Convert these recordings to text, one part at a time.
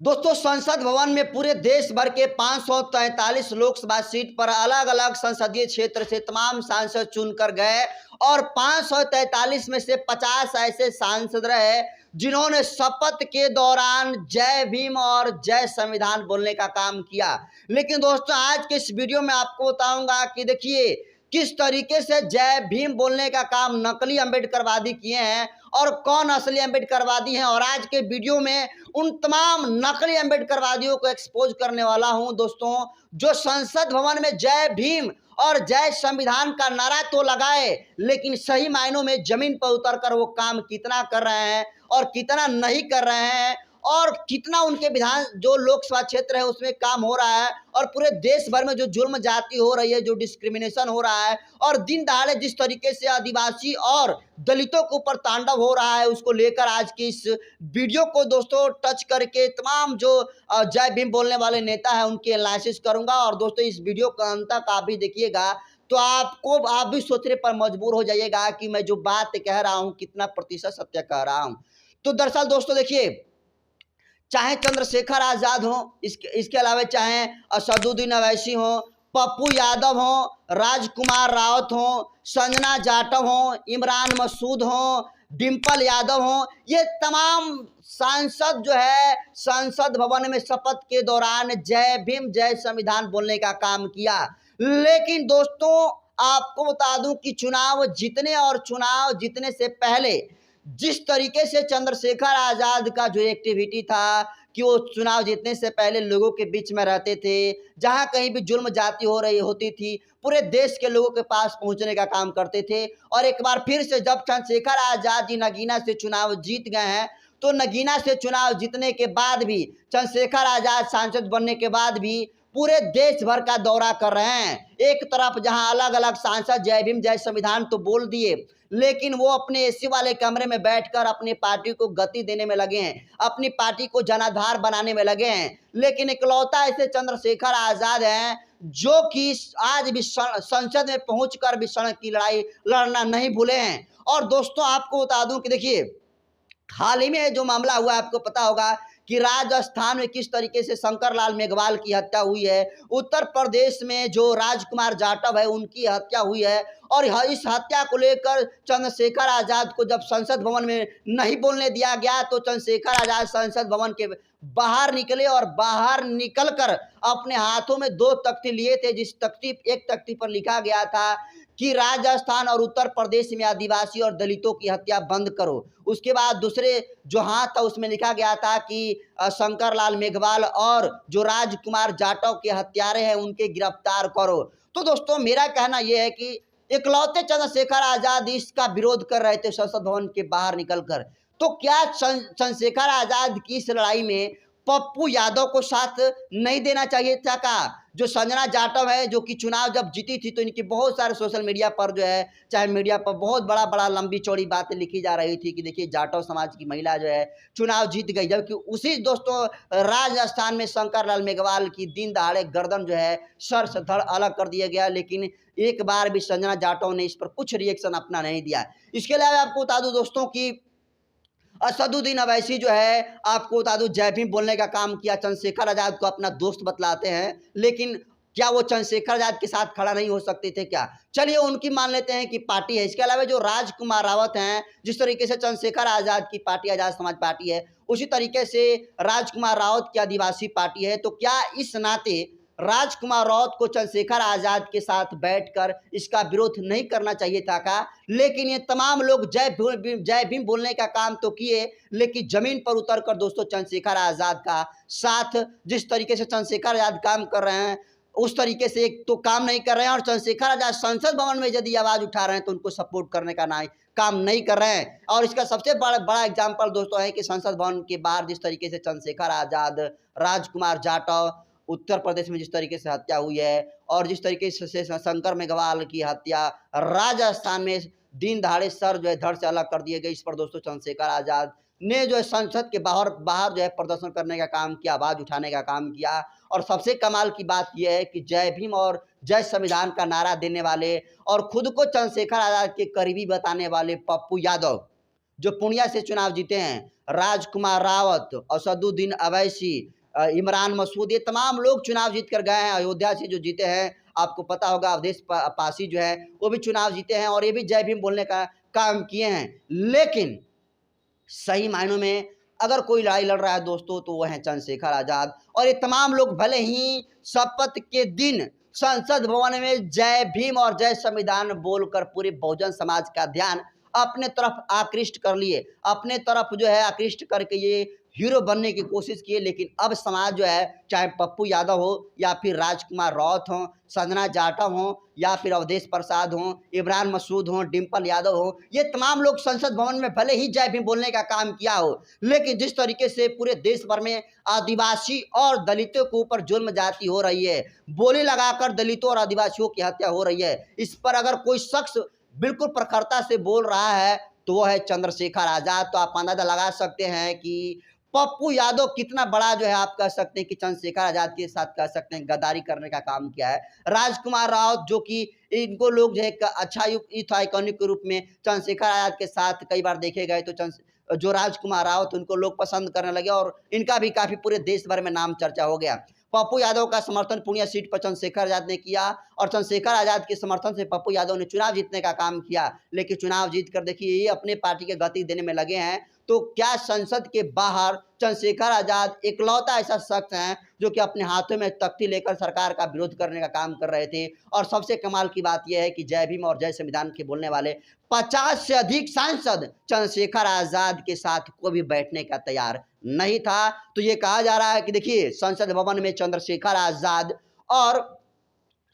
दोस्तों, संसद भवन में पूरे देश भर के 543 लोकसभा सीट पर अलग अलग संसदीय क्षेत्र से तमाम सांसद चुनकर गए और 543 में से 50 ऐसे सांसद रहे जिन्होंने शपथ के दौरान जय भीम और जय संविधान बोलने का काम किया। लेकिन दोस्तों, आज के इस वीडियो में आपको बताऊंगा कि देखिए किस तरीके से जय भीम बोलने का काम नकली अम्बेडकरवादी किए हैं और कौन असली अम्बेडकरवादी हैं। और आज के वीडियो में उन तमाम नकली अम्बेडकरवादियों को एक्सपोज करने वाला हूं दोस्तों, जो संसद भवन में जय भीम और जय संविधान का नारा तो लगाए, लेकिन सही मायनों में जमीन पर उतरकर वो काम कितना कर रहे हैं और कितना नहीं कर रहे हैं, और कितना उनके विधान जो लोकसभा क्षेत्र है उसमें काम हो रहा है, और पूरे देश भर में जो जुर्म जाति हो रही है, जो डिस्क्रिमिनेशन हो रहा है, और दिन दहाड़े जिस तरीके से आदिवासी और दलितों के ऊपर तांडव हो रहा है, उसको लेकर आज की इस वीडियो को दोस्तों टच करके तमाम जो जय भीम बोलने वाले नेता है उनकी एनालिसिस करूंगा। और दोस्तों, इस वीडियो का अंत तक आप भी देखिएगा तो आप भी सोचने पर मजबूर हो जाइएगा कि मैं जो बात कह रहा हूं कितना प्रतिशत सत्य कह रहा हूं। तो दरअसल दोस्तों देखिए, चाहे चंद्रशेखर आजाद हो, इसके अलावा चाहे असदुद्दीन अवैसी हो, पप्पू यादव हो, राजकुमार रावत हो, संजना जाटव हो, इमरान मसूद हो, डिम्पल यादव हो, ये तमाम सांसद जो है संसद भवन में शपथ के दौरान जय भीम जय संविधान बोलने का काम किया। लेकिन दोस्तों, आपको बता दूं कि चुनाव जीतने से पहले जिस तरीके से चंद्रशेखर आजाद का जो एक्टिविटी था कि वो चुनाव जीतने से पहले लोगों के बीच में रहते थे, जहां कहीं भी जुल्म जाती हो रही होती थी पूरे देश के लोगों के पास पहुंचने का काम करते थे। और एक बार फिर से जब चंद्रशेखर आजाद जी नगीना से चुनाव जीत गए हैं, तो नगीना से चुनाव जीतने के बाद भी, चंद्रशेखर आजाद सांसद बनने के बाद भी पूरे देश भर का दौरा कर रहे हैं। एक तरफ जहां अलग अलग सांसद जय भीम जय संविधान तो बोल दिए, लेकिन वो अपने एसी वाले कमरे में बैठकर अपनी पार्टी को गति देने में लगे हैं, अपनी पार्टी को जनाधार बनाने में लगे हैं। लेकिन इकलौता ऐसे चंद्रशेखर आजाद हैं जो कि आज भी संसद में पहुंचकर भी सड़क की लड़ाई लड़ना नहीं भूले हैं। और दोस्तों, आपको बता दूं कि देखिए, हाल ही में जो मामला हुआ, आपको पता होगा कि राजस्थान में किस तरीके से शंकरलाल मेघवाल की हत्या हुई है, उत्तर प्रदेश में जो राजकुमार जाटव है उनकी हत्या हुई है। और इस हत्या को लेकर चंद्रशेखर आजाद को जब संसद भवन में नहीं बोलने दिया गया, तो चंद्रशेखर आजाद संसद भवन के बाहर निकले और बाहर निकलकर अपने हाथों में 2 तख्ती लिए थे, जिस एक तख्ती पर लिखा गया था कि राजस्थान और उत्तर प्रदेश में आदिवासी और दलितों की हत्या बंद करो। उसके बाद दूसरे जो हाथ था उसमें लिखा गया था कि शंकरलाल मेघवाल और जो राजकुमार जाटव के हत्यारे हैं उनके गिरफ्तार करो। तो दोस्तों, मेरा कहना यह है कि इकलौते चंद्रशेखर आजाद इसका विरोध कर रहे थे संसद भवन के बाहर निकलकर। तो क्या चंद्रशेखर आजाद की इस लड़ाई में पप्पू यादव को साथ नहीं देना चाहिए था? का जो संजना जाटव है, जो कि चुनाव जब जीती थी तो इनकी बहुत सारे सोशल मीडिया पर जो है, चाहे मीडिया पर बहुत बड़ा लंबी चौड़ी बातें लिखी जा रही थी कि देखिए जाटव समाज की महिला जो है चुनाव जीत गई, जबकि उसी दोस्तों राजस्थान में शंकरलाल मेघवाल की दिन दहाड़े गर्दन जो है सर से धड़ अलग कर दिया गया। लेकिन एक बार भी संजना जाटव ने इस पर कुछ रिएक्शन अपना नहीं दिया। इसके अलावा आपको बता दूं दोस्तों कि असदुद्दीन अवैसी जो है, आपको बता दूं, जय भीम बोलने का काम किया, चंद्रशेखर आजाद को अपना दोस्त बतलाते हैं। लेकिन क्या वो चंद्रशेखर आजाद के साथ खड़ा नहीं हो सकते थे क्या? चलिए उनकी मान लेते हैं कि पार्टी है। इसके अलावा जो राजकुमार रावत हैं, जिस तरीके से चंद्रशेखर आजाद की पार्टी आजाद समाज पार्टी है, उसी तरीके से राजकुमार रावत की आदिवासी पार्टी है। तो क्या इस नाते राजकुमार रावत को चंद्रशेखर आजाद के साथ बैठकर इसका विरोध नहीं करना चाहिए था का? लेकिन ये तमाम लोग जय भीम बोलने का काम तो किए, लेकिन जमीन पर उतरकर दोस्तों चंद्रशेखर आजाद का साथ, जिस तरीके से चंद्रशेखर आजाद काम कर रहे हैं उस तरीके से एक तो काम नहीं कर रहे हैं। और चंद्रशेखर आजाद संसद भवन में यदि आवाज उठा रहे हैं तो उनको सपोर्ट करने का काम नहीं कर रहे हैं। और इसका सबसे बड़ा एग्जाम्पल दोस्तों है कि संसद भवन के बाहर जिस तरीके से चंद्रशेखर आजाद, राजकुमार जाटव, उत्तर प्रदेश में जिस तरीके से हत्या हुई है, और जिस तरीके से शंकर मेघवाल की हत्या राजस्थान में दिन दहाड़े सर जो है धड़ से अलग कर दिए गए, इस पर दोस्तों चंद्रशेखर आजाद ने जो है संसद के बाहर जो है प्रदर्शन करने का काम किया, आवाज उठाने का काम किया। और सबसे कमाल की बात यह है कि जय भीम और जय संविधान का नारा देने वाले और खुद को चंद्रशेखर आजाद के करीबी बताने वाले पप्पू यादव, जो पूर्णिया से चुनाव जीते हैं, राजकुमार रावत, असदुद्दीन अवैसी, इमरान मसूद, ये तमाम लोग चुनाव जीत कर गए हैं। अयोध्या से जो जीते हैं, आपको पता होगा अवधेश पासी जो है वो भी चुनाव जीते हैं और ये भी जय भीम बोलने का काम किए हैं। लेकिन सही मायनों में अगर कोई लड़ाई लड़ रहा है दोस्तों तो वो है चंद्रशेखर आजाद। और ये तमाम लोग भले ही शपथ के दिन संसद भवन में जय भीम और जय संविधान बोलकर पूरे बहुजन समाज का ध्यान अपने तरफ आकृष्ट कर लिए, अपने तरफ जो है आकृष्ट करके ये हीरो बनने की कोशिश किए। लेकिन अब समाज जो है, चाहे पप्पू यादव हो या फिर राजकुमार रावत हो, संजना जाटव हो या फिर अवधेश प्रसाद हो, इमरान मसूद हो, डिम्पल यादव हो, ये तमाम लोग संसद भवन में भले ही जय भीम बोलने का काम किया हो, लेकिन जिस तरीके से पूरे देश भर में आदिवासी और दलितों के ऊपर जुल्म जाती हो रही है, बोली लगाकर दलितों और आदिवासियों की हत्या हो रही है, इस पर अगर कोई शख्स बिल्कुल प्रखरता से बोल रहा है तो वो है चंद्रशेखर आजाद। तो आप अंदाजा लगा सकते हैं कि पप्पू यादव कितना बड़ा जो है, आप कह सकते हैं कि चंद्रशेखर आजाद के साथ कह सकते हैं गद्दारी करने का काम किया है। राजकुमार रावत जो कि इनको लोग जो है अच्छा यूथ आइकॉनिक के रूप में चंद्रशेखर आजाद के साथ कई बार देखे गए, तो जो राजकुमार रावत उनको लोग पसंद करने लगे और इनका भी काफी पूरे देश भर में नाम चर्चा हो गया। पप्पू यादव का समर्थन पूर्णिया सीट पर चंद्रशेखर आजाद ने किया और चंद्रशेखर आजाद के समर्थन से पप्पू यादव ने चुनाव जीतने का काम किया। लेकिन चुनाव जीत कर देखिए ये अपने पार्टी के गति देने में लगे हैं। तो क्या संसद के बाहर चंद्रशेखर आजाद इकलौता ऐसा शख्स है जो कि अपने हाथों में तख्ती लेकर सरकार का विरोध करने का काम कर रहे थे। और सबसे कमाल की बात यह है कि जय भीम और जय संविधान के बोलने वाले 50 से अधिक सांसद चंद्रशेखर आजाद के साथ कोई भी बैठने का तैयार नहीं था। तो ये कहा जा रहा है कि देखिए संसद भवन में चंद्रशेखर आजाद और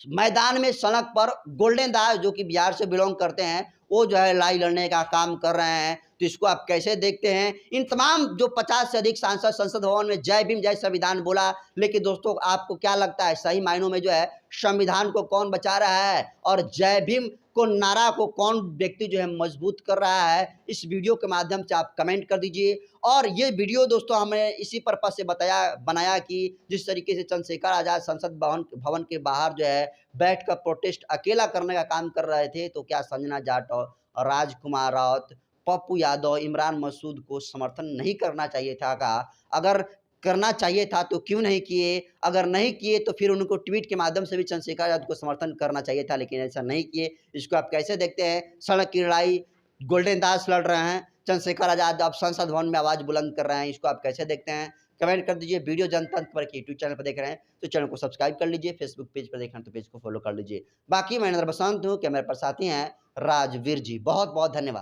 मैदान में सड़क पर गोल्डन दास जो कि बिहार से बिलोंग करते हैं वो जो है लड़ाई लड़ने का काम कर रहे हैं। तो इसको आप कैसे देखते हैं? इन तमाम जो 50 से अधिक सांसद संसद भवन में जय भीम जय संविधान बोला, लेकिन दोस्तों आपको क्या लगता है सही मायनों में जो है संविधान को कौन बचा रहा है और जय भीम को नारा को कौन व्यक्ति जो है मजबूत कर रहा है? इस वीडियो के माध्यम से आप कमेंट कर दीजिए। और ये वीडियो दोस्तों हमें इसी पर्पज से बनाया कि जिस तरीके से चंद्रशेखर आजाद संसद भवन के बाहर जो है बैठकर प्रोटेस्ट अकेला करने का काम कर रहे थे, तो क्या संजना जाटव, राजकुमार रावत, पप्पू यादव, इमरान मसूद को समर्थन नहीं करना चाहिए था? का अगर करना चाहिए था तो क्यों नहीं किए? अगर नहीं किए तो फिर उनको ट्वीट के माध्यम से भी चंद्रशेखर आजाद को समर्थन करना चाहिए था, लेकिन ऐसा नहीं किए। इसको आप कैसे देखते हैं? सड़क की लड़ाई गोल्डन दास लड़ रहे हैं, चंद्रशेखर आजाद अब संसद भवन में आवाज बुलंद कर रहे हैं, इसको आप कैसे देखते हैं? कमेंट कर दीजिए। वीडियो जनता पर यूट्यूब चैनल पर देख रहे हैं तो चैनल को सब्सक्राइब कर लीजिए, फेसबुक पेज पर देख रहे हैं तो पेज को फॉलो कर लीजिए। बाकी मैं नरेंद्र बसंत हूँ, कैमरे पर साथी हैं राजवीर जी। बहुत बहुत धन्यवाद।